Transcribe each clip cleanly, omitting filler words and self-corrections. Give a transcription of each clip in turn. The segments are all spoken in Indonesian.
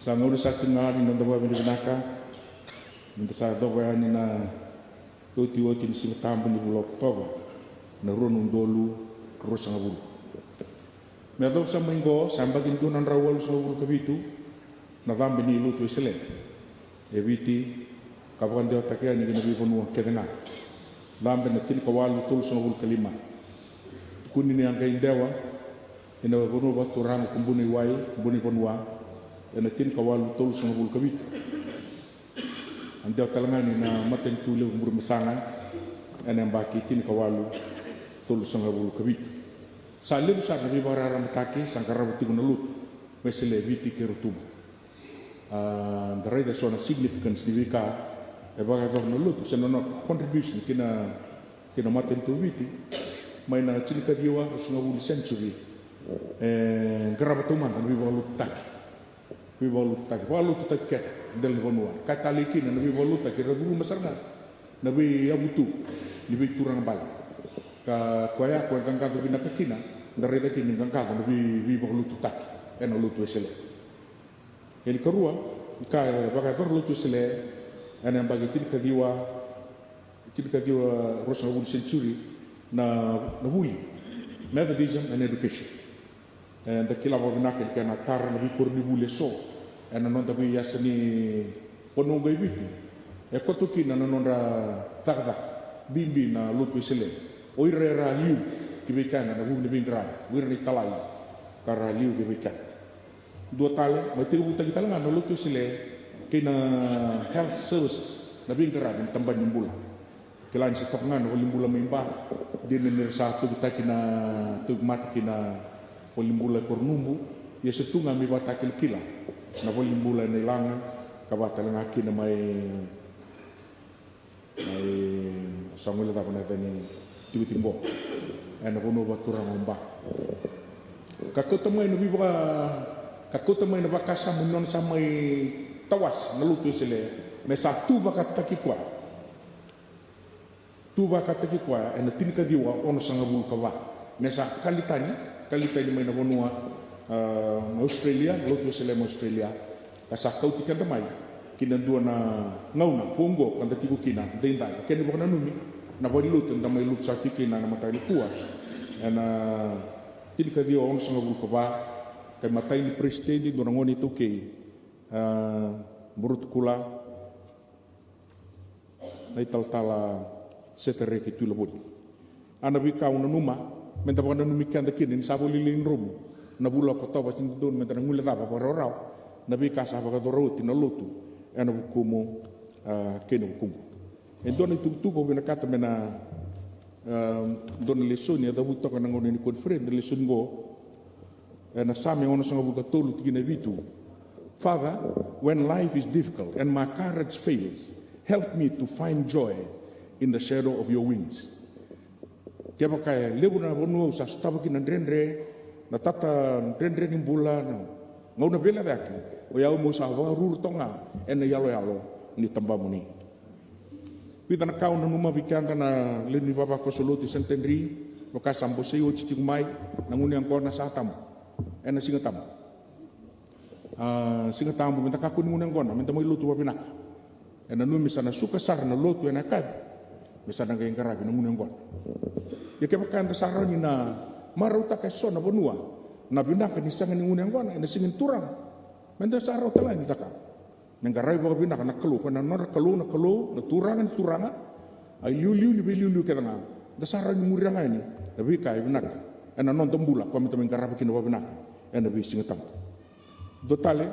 Sa nguri sa tingali nang dawa binaka, nang sa dawa ni na tuti oti ni singa tambu ni bulok toba, na runung dolu rusang abul. Merdaw sa minggo, samba gintu nan rawal sa abul kabitu, na dambi ni lutu isele. Eviti kapan dia takia ni ginabi ponu kedenga. Dambi na tin kawalu tul sa abul kalima. Kuni ni ang kain dewa, ina ponu batu rang kumbuni wai, kumbuni ponua. Ena tin kawalu tol sa ngul kabit andaw talangani na maten tule mbur masangan ena mbaki tin kawalu tol sa ngul kabit sa lebu sa nabi barara mataki sangkara buti gunalut mesele viti kerutuma the right so na significance ni vika e baga to nalut sa no contribution kina maten tu viti mai na chilika diwa sa ngul century garabatuman nabi balut taki Bibalut tak, balut tak ket del bonua. Kata leki na nabi balut tak kira dulu masarna. Nabi abutu, nabi turang bal. Ka koya ko gangka tu bina kakina, dari tak kini gangka nabi balut tak, ena lutu esele. Ini kerua, ka bagai lutu esele, ena bagi tin kadiwa rosna wul century na wuli. Methodism and education. Da kila mo binakil kaya na tar na bipur ni bule so na non tabi yasa ni ponong gaibiti kotuki na non ra takda bimbi na lutu isele o irera liu kibikan na buh ni bingran wir ni talai kara liu kibikan dua tale mati buta kita na lutu isele kina health services na bingran tamban yung bula kilan si tapngan o limbula memba din ni satu kita kina tugmat kina Polimbula kornumbu, ya setunga mi batakil kila. Na polimbula nilanga, kabatal ngaki na may samula tapon natin ni tibitimbo. Na puno baturang omba. Kakutamay na bakasa munon sa may tawas na luto sila. May sa tuba katakikwa. Tuba katakikwa, na tinikadiwa ono sa ngabul kawa. May sa kalitani may na bonua Australia, lutu sila Australia. Kasa kau tikan tamay, kinandua na ngauna, Congo, kanda tiku kina, dendai. Kani bukan numi, na bodi lutu, na may lutu sa tikina na matay ni kuwa. Na tinika dia orang sanga bulu kaba, kay matay ni presidente do nangoni tu kay burut kula, na ital-tala setere ki tulabod. Anabi kau na numa. Menta bukan numikian dekin ini sabu lilin rum na bula ko tawa tin don menta ngula tapa parorau nabi kasa baka doroti na lutu ena bukumo keno bukumo don itu ko bena kata mena don lesoni ada buta kana ngoni ni konferen leson go ena sami ono sanga buka tolu tigina vitu Father, when life is difficult and my courage fails, help me to find joy in the shadow of your wings. Kaya kaya lebu na bonu sa staba ki nandrendre na tata nandrendre ni bula na ngau na bela daki o ya mo sa rur tonga ena yalo ni tamba muni pita na kau na numa bikanga na leni baba ko soluti sentenri o ka sambo sei o chiting mai na nguni ang kona sa tam ena singatam singatam minta ka kun nguni ang kona minta mo lutu babinak ena numi sana suka sar na lutu ena kad misana ngay ngarabi na nguni ang kona ya kaya makanda sarang ni na marauta kay so na bonua na binaka ni sangan ni ngunang wana na singin turang menda sarau talay ni taka nanggaray ba binaka na kalu kana na kalu na turangan ay liu ni kaya nga da sarang ni murang ay ni nabi kay binaka na non tambula ko mita manggarab kinawa binaka na bi singatang dotale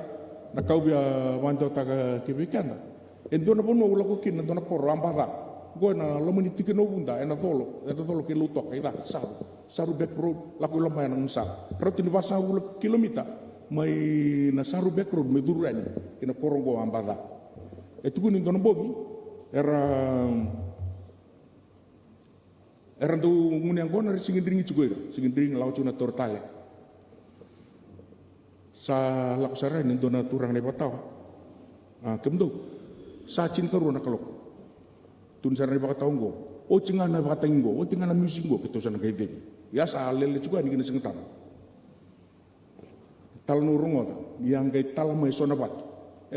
na kaubya wanto taga kibikanda endo na bonua ula ko kin na dona koro ambada Goy na lamani tikin no bunda ena tolo ke lutok ida saru back road laku lamay nang sa pero tinibasa ulo kilomita may na saru back road may duran kina korongo ambada etu kunin dono bobi era do nguni angona singin dringi chugoira singin dringi lau chuna tortale sa laku sarai nin dona turang ne bataw kemdo sa chin karu na kalok tun sana baka taunggo o tinga na baka tainggo o tinga na musingo kito sana kay din ya sa lele juga ni kina singatang talnurungoda yang gai talamai sona batu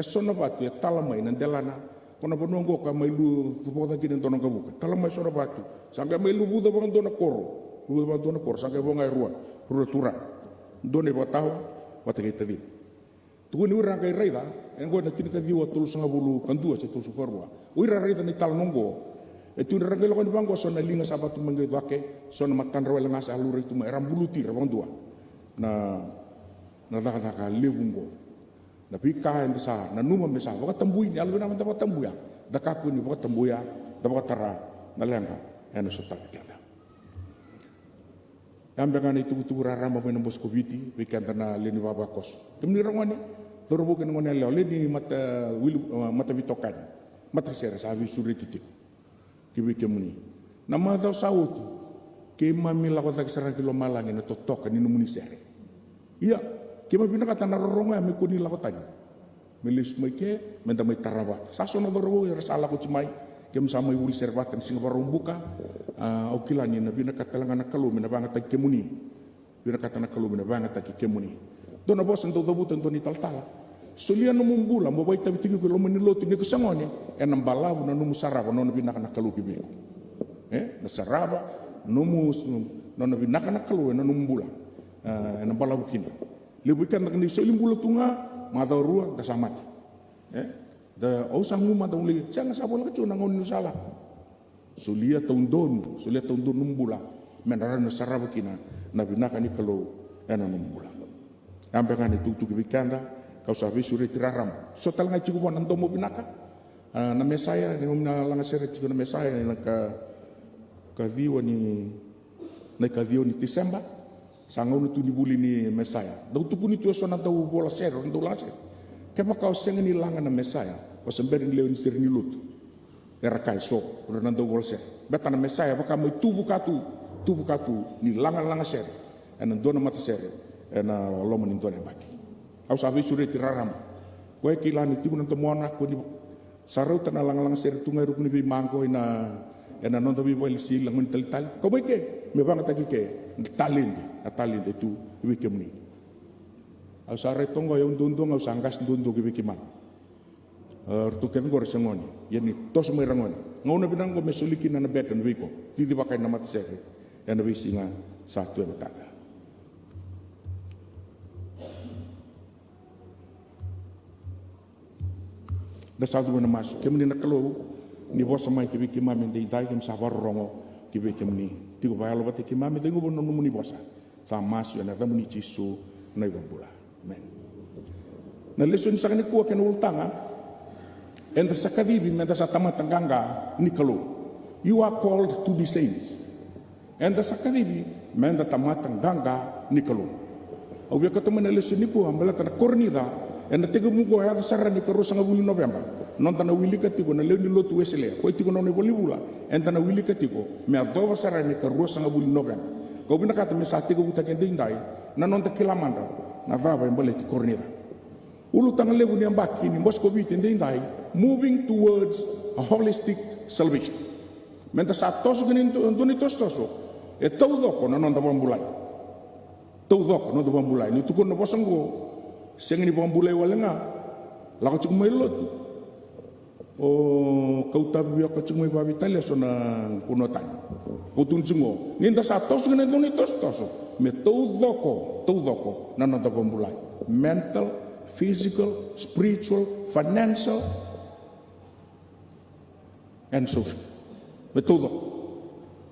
sona batu talamai nandelana kona bonongo ka mai lu tupoda kini tono kabuka talamai sona batu sangka mai lu buda bang dona koro sangka bongai rua tura done batawa wata kai tadi tuku ni urang kai raida en go na kini ka diwa tul sanga bulu kandua se tul sukorwa ura raida ni talnongo tu urang kai lokon banggo sona linga sabatu mangai dake sona matan rawel ngasa alur itu mai rambuluti rabang dua na daka lewungo na pika en sa na numa mesa baka tambui ni alu na manta baka tambuya daka ku ni baka tambuya da baka tara na lenga eno sota kenda ambe kan itu rama bena boskoviti weekend na leni baba kos temni rangone torbo ken ngone leni mata vitokan mata sera sabi suri titik kiwi kemuni na mata sautu ke mami la kota kisara kilo malangi na totok ni numuni sere iya kema bina kata na roronga me kuni la kota ni melis meke menda mai tarabat saso na dorogo ya sala ko cimai kem sama uri serbatan singa buka okilani na bina kata langana kalu mena banga ta kemuni bina kata na kalu mena banga ta kemuni dona bosan do dobutan to ni taltala solia no mumbula mo bai tabi tigi ko lo meni loti ni kusangone enam balabu na numu saraba no bina kana kalu kibeko na saraba numu no bina kana kalu na numbula enam balabu kina lebukan nak ni solim bula tunga mata rua da samati da ausang muma da uli jangan sabola kecuna ngon nusala solia taundon numbula menara no saraba kina na bina kana kalu ena numbula ampe kan itu tu kibikanda kau sabi suri tiraram sotal ngai ciku bonan tomo binaka na mesaya ni umna langa sere ciku na mesaya ni ka diwa ni Desember sangon tu ni buli ni mesaya dau tu kuni tu sona tau bola sero ndo lase kepa kau senga ni langa na mesaya o semberin leo ni sir ni lut era kai so ro nando bola sero beta na mesaya baka mai tubu katu ni langa sero ena dona mata sero ena lomo ni dona baki au sabi suri tiraram koe kilani tibu nanto moana ko ni sarau tana lang ser tungai rukuni bi mangko ena non tabi boil si langun tal ko beke me banga taki ke talinde tu wi kemni au sare tongo yo ndundung au sangkas ndundu ki bikiman tu ken gor sengoni yani tos me rangoni ngona binang ko mesuliki na beten wiko tidi pakai nama tsere ena wisinga satu ena tata da saldo na mas kemni na kalo ni bosa mai ki biki mami de dai kem sabar rongo ki biki mni ti ko bayalo bati ki mami de ngobo no muni bosa sa mas na da muni cisu na ibambula men na leson sa kani ko ken ultanga and the sakadibi menda sa tamatanganga ni kalo you are called to be saints and the sakadibi menda tamatanganga ni kalo au ya katamana leson ni ko ambala tan kornida ena tega mugo ya sarra ni karo sanga buli November non tana wili katiko na leuni lotu wesele ko tiko non boli bula en tana wili katiko me adoba sarra ni karo sanga buli November ko bina kata me sa tega buta kende indai na non ta kilamanda na vava embale ti kornida ulu tanga lebu ni ambaki ni Moscow tende indai moving towards a holistic salvation menta sa toso gani ndoni toso e todo ko non ta bambulai todo no ta bambulai ni tuko no bosango sengni bambulai walenga la ko cuma lot o kau tabi ko cuma babi tale sona kunotan ko tunjungo ninda sa tos gane doni tos me todo ko nana ta bambulai mental physical spiritual financial and social me todo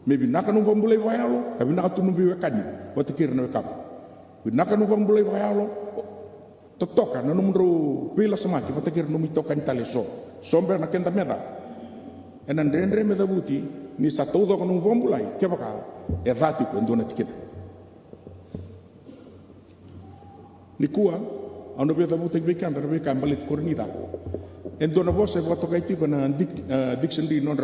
maybe nakanu bambulai wayalo kabi nakatunu biwekani watikir na wekap nakanu bambulai wayalo totoka na numero pila samaki patakir numitoka tale somber na kenda meda enan rendre meda buti ni sa todo ko num vombulai ke baka e vati ko ndona tiket ni kuwa ando beta buti ke kan rabe kan balit kornida endona bosse wato kai tiko na diction di non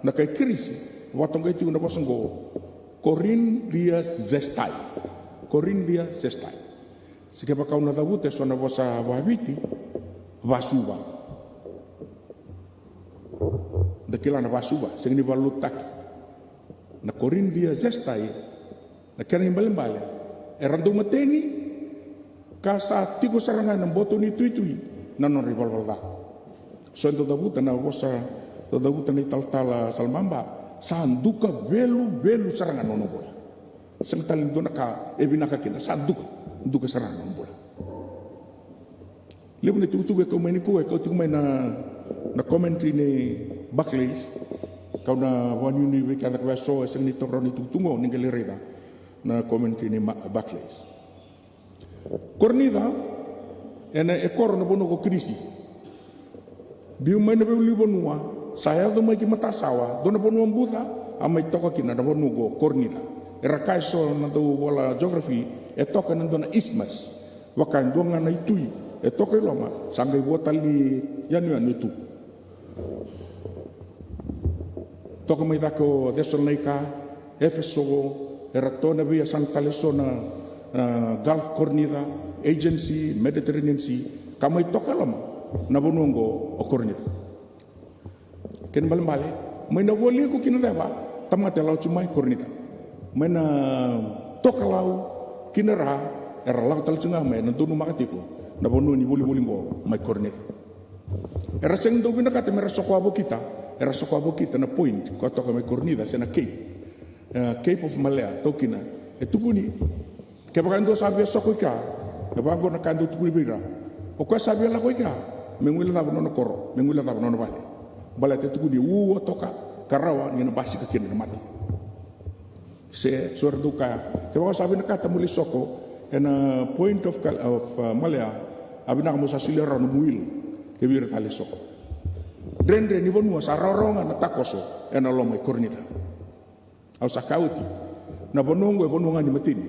na kai krisi wato kai tiko na bosengo Corin dia zestai Sikapa kau na dabute so na bosa wabiti vasuba dakila na vasuba singni balutak na korin dia zestai na kena imbale erando mateni Kasa tigo sarangan ng boto ni tui nanon rival da. So ito dabutan na wasa to dabutan ni taltala salmamba sanduka belu sarangan nono bola. Sang talin do naka ebinaka kina sanduka sarangan nono bola. Lebu ni tutu ko mai ni ko tu mai na commentary ni Buckley kau na wani ni we kada kwa so sang ni toro ni tutungo ni galerida na commentary ni Buckley. Cornida ena ekor na bono ko krisi. Biu mai na beli bonua saya do mai ki matasawa do na bono ambuta amai toka kina na bono go cornida. Era kai so na do bola geography e toka na do na isthmus. Wakan do nga na itui e toka loma sangai botali yanu tu. Toka mai dako Thessalonica, Efeso, era tona via Santa Lesona Gulf Cornida, Agency, Mediterranean Sea, kamay toka lama na bonongo o Cornida. Ken bale may nawali ko kinareba tamate law chumay Cornida. May na toka law kinara era law tal chunga may nanduno makatiko na bono ni buli mo may Cornida. Era seng do binakate mera sokwabo kita na point ko toka may Cornida sa na Cape of Malaya tokina etubuni kebakando sabi sokoika kebago na kando tukuli bira o ko sabi la koika mengwila na bono koro mengwila na bono bale te tukuli toka karawa ni na basi ka kina mati se sorduka kebago sabi na kata muli soko and point of Malaya abina mo sa silera no muil kebira tali soko dendre ni bonu sa roronga na takoso ena lo mai Cornida au sakauti na bonongo ni matini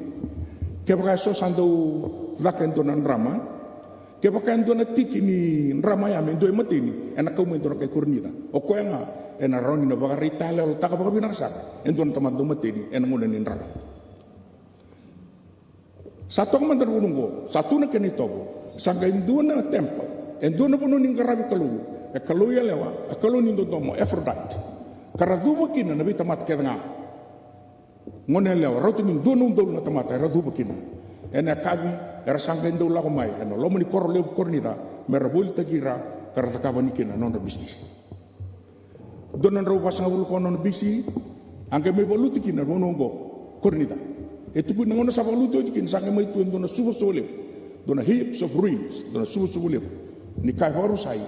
kebaka so sando zaken do nan rama kebaka ndo na tiki ni rama ya mendo matini ena kau mendo kai Cornida o ko nga ena roni na baka ritale o taka baka binaksa endo na tamad do matini ena nguna ni rama satu man dar bonongo satu na kenitobo sanga endo na temple endo na bono ni ngarabi kalu e kalu ya lewa kalu ni do domo Aphrodite karadubo kina nabi tamat kedanga ngone lewa rautu min dono dol na tamata radu bakina ena kabi era sangga ndo la komai eno lo mani kor le Cornida mera bol tagira karata kabani kina non bisnis donan ro pasang bul kono bisi angke me boluti kina bonongo Cornida etu pun ngono sa boluti kin sangga mai tu ndo na subo sole dona heaps of ruins dona subo sole ni kai baru sai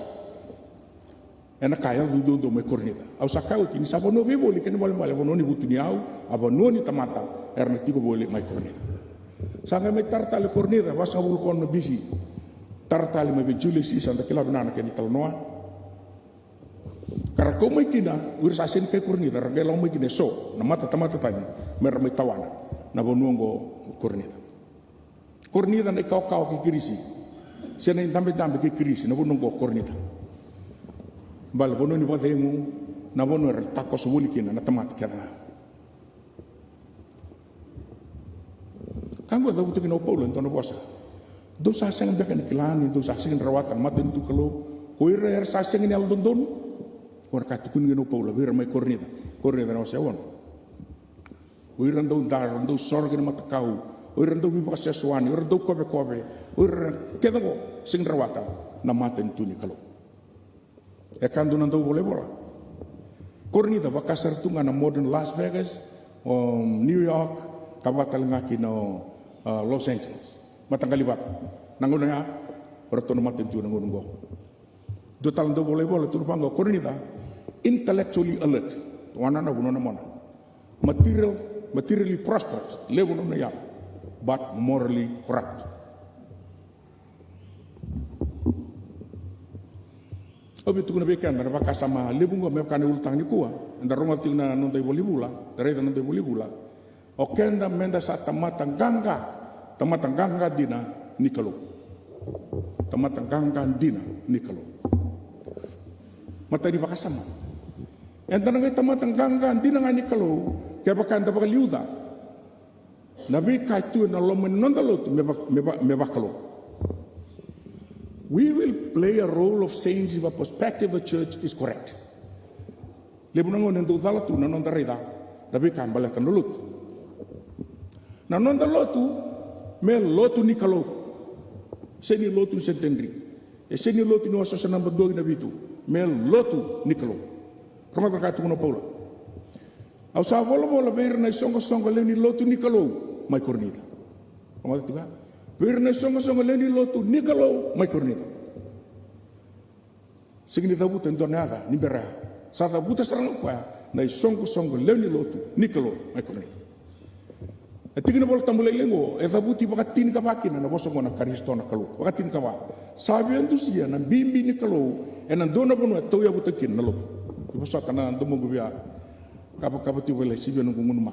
ena kaya do me Cornida au sakau kini sabono be boli ken bol male bononi butuni au abononi tamata erna tiko boli mai Cornida sanga me tartale Cornida wasa bul kono bisi tartale me Julius santa kila banana ken talnoa kara ko mai kina ur sasin ke Cornida regelo mai kine so na mata tamata tani mer mai tawana na bonongo Cornida ne kau ke krisi sene dambe ke krisi na bonongo Cornida bal bono ni wadengu na bono tako subuli kina na tamat kada kanggo da utu kino Paulo ntono bosa do sa seng bekan kilani do sa seng rawatan maten tu kalo koira sa seng ni al dondon or ka tu kino Paulo wir mai Cornida na sewon koira do sorga ni matakau koira do bi basa swani koira do kobe koira kedago seng rawatan na maten tu ni kalo e kando nando boleh bola Cornida bakasar tunga na modern Las Vegas New York kabatal ngaki no Los Angeles matanggali bat nangono ya bertono maten tu nangono go do talando boleh bola tu pango Cornida intellectually alert wana na buno na mona materially prosperous lewo no ya but morally corrupt obi tu na bekan na baka sama lebungo me kan ultang ni kuwa nda roma tu na non dai bolibula dare non dai bolibula o kenda menda sa tamatang ganga dina nikalo tamatang ganga dina nikalo mata di baka sama enda ngai tamatang ganga dina ngani nikalo ke baka nda baka liuda nabi kai tu na lo men non dalo tu me bakalo. We will play a role of saints if a perspective of the church is correct. Lebunango nendo dalatu na non darida, dabi kan balakan lulut. Na non dalotu me lotu nikalo. Seni lotu ni sentendri. E seni lotu ni wasa sanamba dogi na vitu. Me lotu nikalo. Kama terkait dengan Paula. Au sa vola beir na songo leni lotu nikalo mai kornita. Kama tu ka. Beir na songo leni lotu nikalo mai kornita. Signi tabuta ndonada ni bera. Sa tabuta sarang kwa na songo leni lotu nikalo mai kornita. Tingina bol tambule lengo tabuti bakatini ka bakina na boso na Kristo na kalu. Bakatini ka ba. Sabi andusia na bimbi nikalo enan dona bono to ya butakin nalo. Ibu satana ndomo gubia kapa ti wele sibio no ngunuma.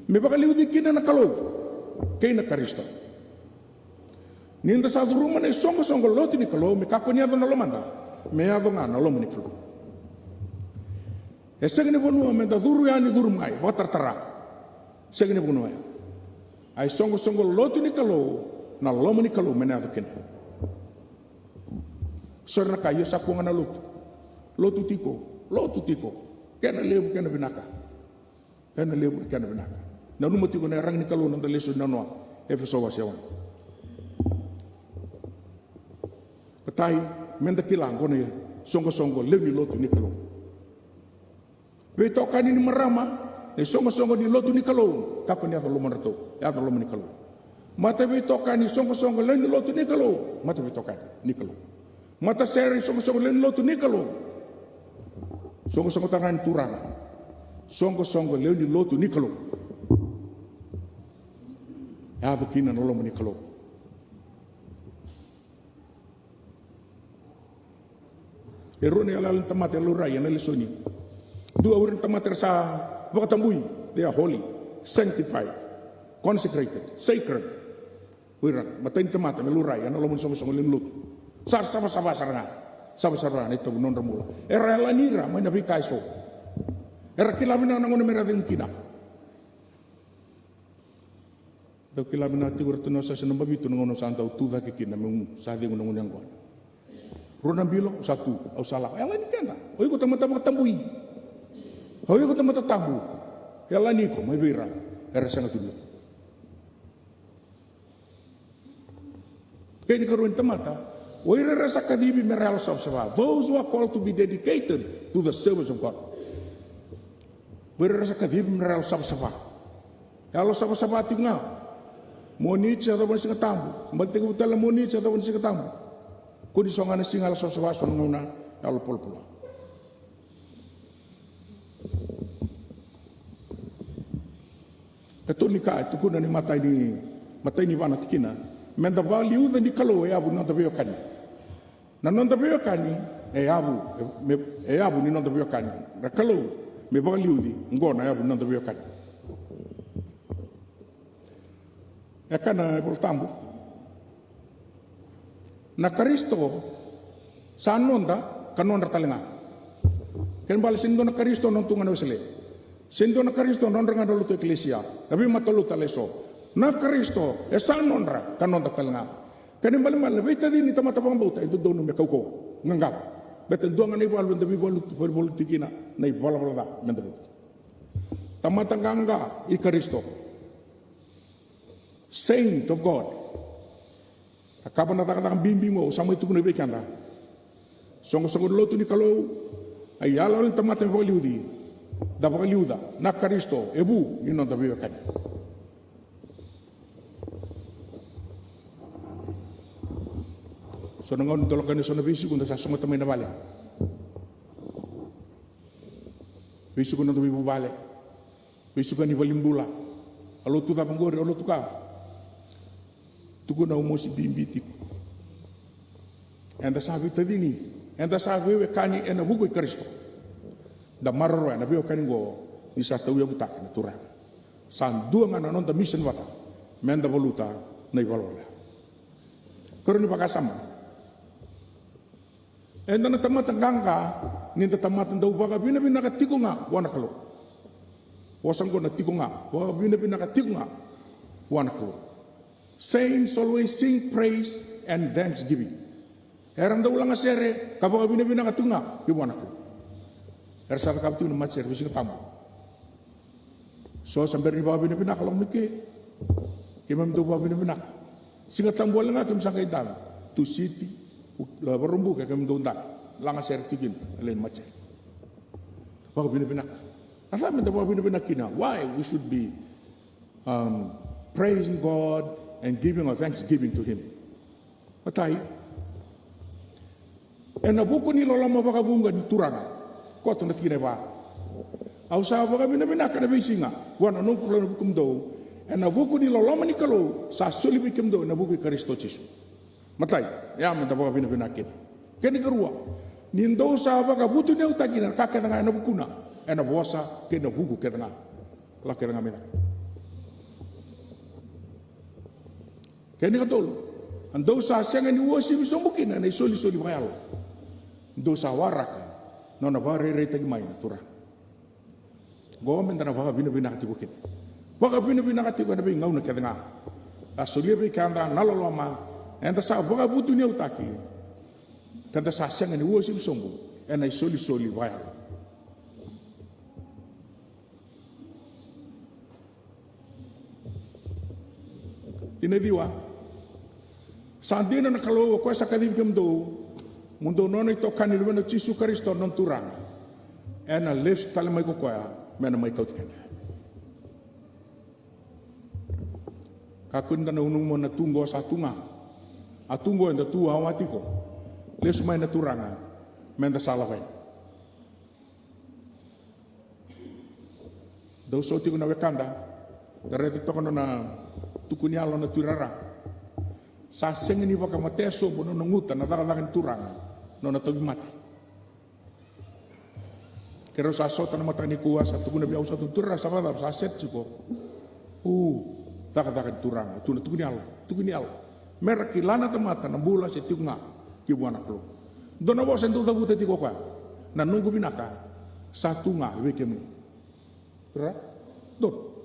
Me bakali udikina na kalu. Kay na Kristo. Ninda sa duruma na songo loti nikalo me kakonya do nalo manda. Me ado nga nalo nikalo. Segini bonua me da duru yani duru mai watartara. Segini bonua. Ai songo loti nikalo na lomo nikalo me na kene. Sorna kayo sa kunga na lotu tiko kena lebu kena binaka na numa tiko na rang nikalo nang daleso na noa efeso wasiawan patai menda kilang kone songo lebi lotu nikalo beto kani ni marama e songo ni lotu nikalo kako ni ato lomo nato ato lomo nikalo mata beto kani songo lebi lotu nikalo mata beto kani nikalo mata seri songo len lotu nikalo songo tangan turana songo leuni lotu nikalo ya do kina no lomo nikalo erone ala tamate lurai na lesoni dua urin tamate sa wakatambui they are holy sanctified consecrated sacred wira matain tamate lurai na lomo songo len lotu sama saranga itu non remula era la nira mai na bikaiso era kilamina na ngone mera den kina do kilamina ti urtu no sa senamba bitu ngono santa utuda ke kina mung sa de ngono yang gua rona bilo satu au salah ela ni kenda oi ko tamata tambui oi ko tamata tabu ela ni ko mai bira era sangat dulu kini karuan tamata those who are called to be dedicated to the service of God. Kalau sama-sama tinggal, moni atau pun singa tambu, mati kita la moni atau pun singa tambu. Kuni songan singa sama-sama sonuna kalau pol-pol. Katolik itu kuna ni mata ini bana tikina. Menda value da ni kalo e abu nonda veo kani. Na nonda veo kani e abu ni nonda veo kani. Na kalo me value di ngona e abu nonda veo kani. E kana voltambo. Na Kristo sa nonda kanonda talenga. Ken bal sindo na Kristo non tunga no sele. Sindo na Kristo non ranga dulu to eklesia. Nabi matolu taleso. Na Kristo esa nonra kanonda talanga kanim balmal beta dini tamata pambuta itu donu me kauko ngangap beta donga ni walu ndabi walu tikina na ibala mendabu tamata nganga I Kristo saint of God akaba na takang bimbi mo sama itu kuno bekanda songo lotu ni kalau ayala ul tamata waliudi dabaliuda na Kristo ebu ni non dabi kan so nangon tolokan so na bisu kung sa sungot may nabali. Bisu kung na tuwi bubali. Bisu kung ni balimbula. Alo tu tapang gore, alo tu ka. Tuko na umusi bimbitik. Enda sabi tadi ni. Enda sabi we kani ena bugoy Kristo. Da marro na biyo kani go ni sa tawiya butak na turang. San dua nga nanon da mission wata. Menda voluta na ibalwala. Karon ni pakasama. Enda na tamatan gangka, ninda tamatan daw baka bina katiko nga, wana kalo. Wasang ko na tiko nga, baka bina katiko nga, wana kalo. Saints always sing praise and thanksgiving. Erang daw lang asere, kapag bina katiko nga, wana kalo. Ersa ka kapito na matser, wisi ka tamo. So sambil ni baka bina kalong miki, kimam daw baka bina Singa tambual nga kim sangay dam. Tu city barumbu ka kim donda. Langa ser tigin len macer. Baka binabinak. Asa man daw binabinak kina. Why we should be praising God and giving our thanksgiving to Him. Matay. E nabuko ni lola mabakabunga ni turanga. Koto na tigine ba. Au sa baka binabinak na bisinga. Wana nung kulo na bukum daw. E nabuko ni lola manikalo sa suli bikim daw nabuko Kristo Jesu. Matay. Ya man daw binabinak kina. Kani karua. Nindo sa baka butu ni utagina kaketanga nabukuna. E nabuasa ke nabuko ketanga. La ketanga mina. Kani katol. Ando sa siang ni wasi bisomukin na isoli-soli bayalo. Ando sa waraka. No na bare re tagi mai natura. Gomen na baka bina kati kukin. Baka bina kati ko na bi ngau na kedanga. Asoli bi kanda naloloma. Enda sa baka butu ni utaki. Kanda sa siang ni wasi bisombu. Ena isoli-soli bayalo. Tinadiwa. Sandina na kalau ko sa kalim do mundo nono ito kanil na Jesu Kristo non turanga. Ena les talamay ko kwa mena may kaut kanya. Kakunda na unung mo na tunggo sa tunga. Atunggo enda tuwa awati ko. Les may na turanga menda salaway. Daw soti ko na wekanda. Dareto to kono na tukunyalo na turara. Sa sengeni baka mateso bono nunguta na daralakan turanga no na mati. Kero sa sota na matani kuwa sa tukuna biau sa turra sa bada sa set cuko. Darakan turanga tuna tukuni ala. Meraki lana tamata na bula si tunga kibuana klo. Dona bo sentu tabu teti koka. Na nunggu binaka sa tunga wekemni. Tra? Dot.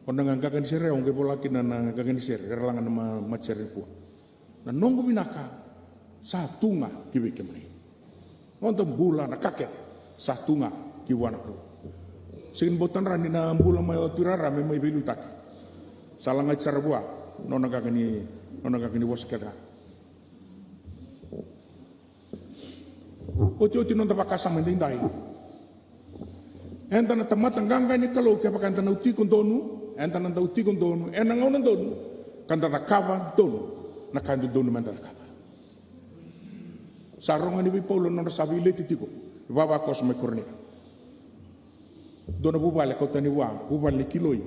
Kung nanganggagan ni sir, ang kipolaki na nanganggagan ni sir, kailangan na matserin po. Na nunggu binaka, sa tunga kibikim ni. Ngontam bula na kakek, sa tunga kiwana ko. Sigin botan rani na bula may oturara, may bilutak. Salangay sarabua, no nanganggagan ni waskera. Oti-oti nung tapakasang mandinday. Enta na tamatanggangan ni kalau kaya pakanta na uti kong donu, enta na uti kong donu, ena ngaw na donu, kanta takava donu, na kanto donu man takava. Sarong ni Paulo na sabi iliti tiko, baba ko sa may korneta. Doon na bubali ko tani wang, bubali kiloy.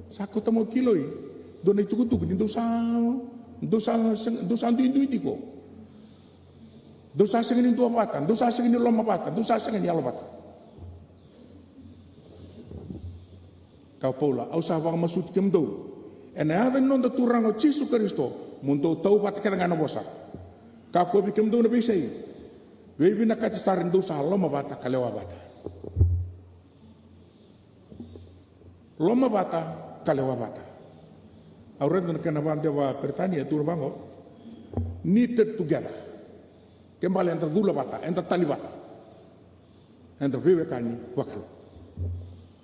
Sakot mo kiloy, doon na itukutug, doon sa andu-indu tiko. Doon sa singin dua patan, doon sa singin loma patan, doon sa singin yalo patan. Kau Paula, au sa wang masut kem do. Ena aven non da turang o Jesu Kristo, mundo tau pat ka ngana bosa. Ka ko bi kem do na bisay. We bi na ka sarin do sa loma bata kalewa bata. Loma bata kalewa bata. Auren na kana bande wa pertania tur bango. Knitted together. Kembali enta dula bata, enta tali bata. Enta wewe kani wakalo.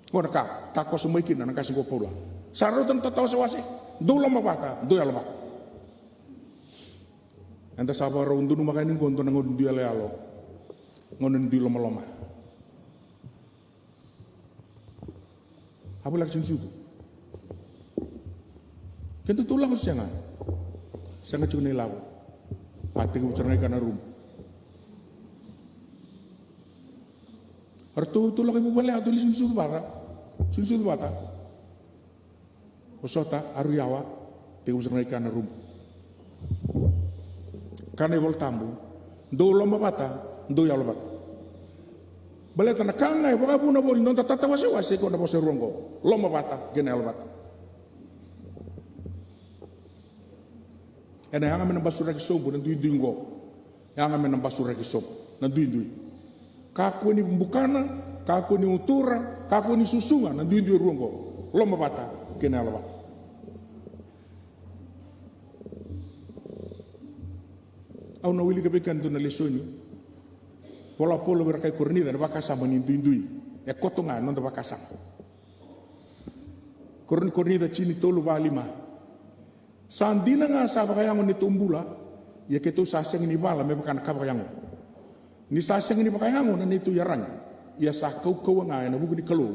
Kona ka, tako sumaikin na nakasing ko pula. Saro dan tatawa sa wasi, dula mabata, doya labata. Enta sabar undu numakainin ko undu nangon doya lealo, ngonin di loma-loma. Apa lagi sensuku? Kentu tulang ko siya nga. Siya nga cunay labo. Ate ko cerai ka na room. Artu tulang ibu balik atau li sensuku bara. Sunsul bata. Osota aruyawa tegu cerai ka na room. Kana voltambu. Do loma bata, do ya lobata. Balik na kana baka puna bol non tatawa sa wasi ko na bose rongo. Loma bata, gena bata. Ena yang amen basura ki sobu na duindingo. Yang amen basura ki sobu na duindui. Kaku ni bukana, kaku ni utura, kaku ni susunga na duindui rongo. Loma bata, gena bata. Au na wili kabekan tu na lesoni. Pola polo berakai kornida na baka sama ni duindui. E kotonga non da baka sama. Kornida cini tolu ba lima. Sandina nga sa bakayango ni tumbula, ya ketu saseng ni bala me bakana kabayango. Ni saseng ni bakayango na nitu yarang, ya sa kau nga na bugu di kalu.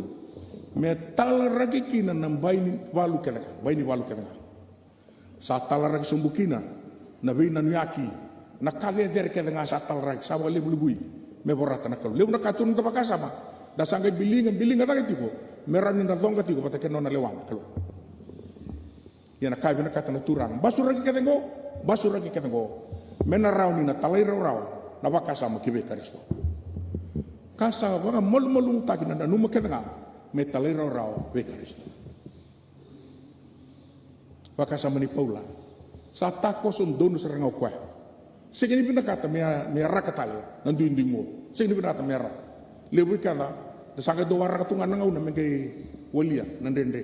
Me talaragi kina ng baini walu kedanga. Sa talaragi sumbukina, na bayi nanuyaki, na kale der kedanga sa talaragi, sa wali bulubui, me borata na kalu. Lewu na katun tabakasama, dasangay bilingan tagay tiko, meranin na tonga tiko, patakin na lewang kalu. Yan kabi na kata na turang basuragi ketengo menarau ni na talai rau na wakasa mo kibe Kristo kasa waka mol taki na numa ketenga me talai rau be Kristo wakasa mani Paula sa takos dono serangau kwa segini bina kata me rakatale nan duindingo segini bina kata me rak lebu kana dasanga do waraka tunga nangau na mengke walia nan dende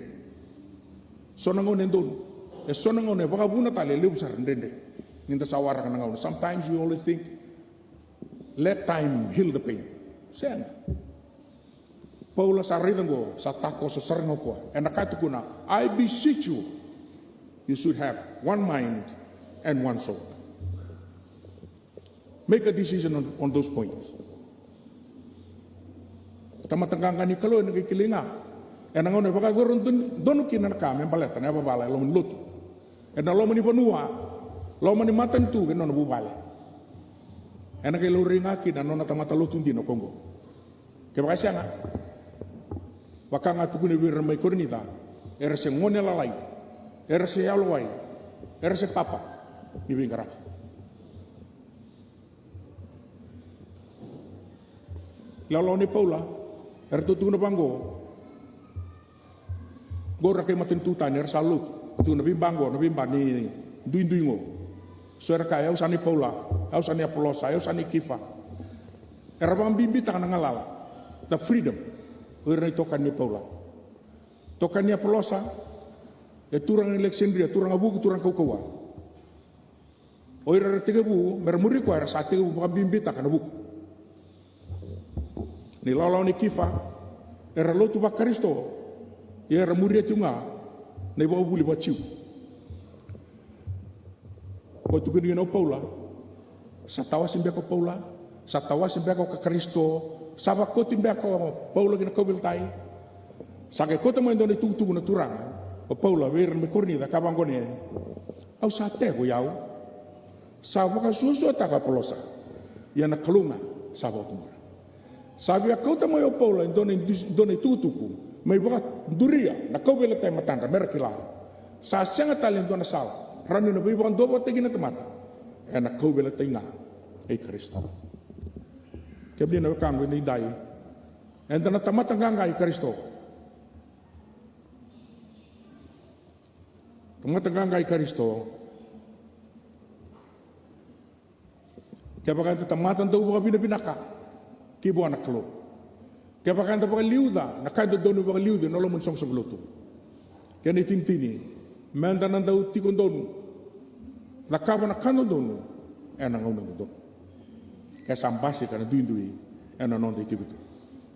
sonango nendon sonango ne baka buna tale lebusar ndende ninda sawara kana ngau. Sometimes we always think let time heal the pain. Sena Paula saridango sa tako so sarngo ko enakatu kuna I beseech you should have one mind and one soul. Make a decision on those points. Tamatanganga ni kalo nagikilinga enangau ne baka dono kinan ka me baleta ne babala lo lutu. Ena lo mani panua, lo mani matan tu kena nabu bale. Ena kelo ringa ki dan nona tamata lo tundi no Kongo. Keba kasi nga, baka nga tukune wir may kornita, era se ngone lalai, era se yalwai, era se papa ni bingara. Lalau ni Paula, era tutu na bango, gora kay matin tutan era salut. Tu nabi bango nabi bani duinduingo suara kaya usani Paula usani Apolosa usani Kifa erabang bimbi tangan ngalala the freedom ora tokan ni Paula tokan ni Apolosa turang Alexandria turang abu turang kaukawa oira tigabu mermuri ko era sate bukan bimbi tangan abu ni lalau ni Kifa era lotu bakaristo era muria tunga na iba buli baciu. Ko tu kini no Paula, sa tawasin beko Paula, sa tawasin beko ka Kristo, sa bakotin beko Paula kina kobiltai. Sa ke kota mo indone tutu na turang, o Paula ver me kornida ka bangone. Au sa te go yau. Sa baka susu ta ka Polosa. Ya na kalunga sa botumura. Sabi kota mo yo Paula indone tutuku. May baka duria na kau bela tay matanda merakila sa senga talento na sala ranu na bibang dobo tegi na tamata na kau bela tay nga ay Kristo kebli na kango ni dai enda na tamata nga ay Kristo tamata nga ay Kristo kaya baka tamata daw baka binabinaka kibo anak lo. Kaya baka anda baka liuda, nakaido dono baka liuda, nolo mun song lutu. Kaya ni tintini, menda nanda uti kon dono, nakaba nakano dono, nang unang dono. Kaya sambasi ka na duindui, non de tigutu.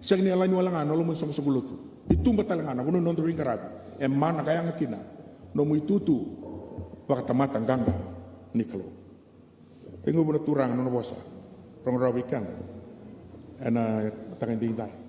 Siya ni alay wala nga, nolo mun song lutu. Itumba talaga na, kuno non ring karabi. Mana kaya nga kina, no mo itutu, baka tamatang ganga, ni kalo. Tinggo mo na turang, no bosa, pang rawi kan, matangin din tayo.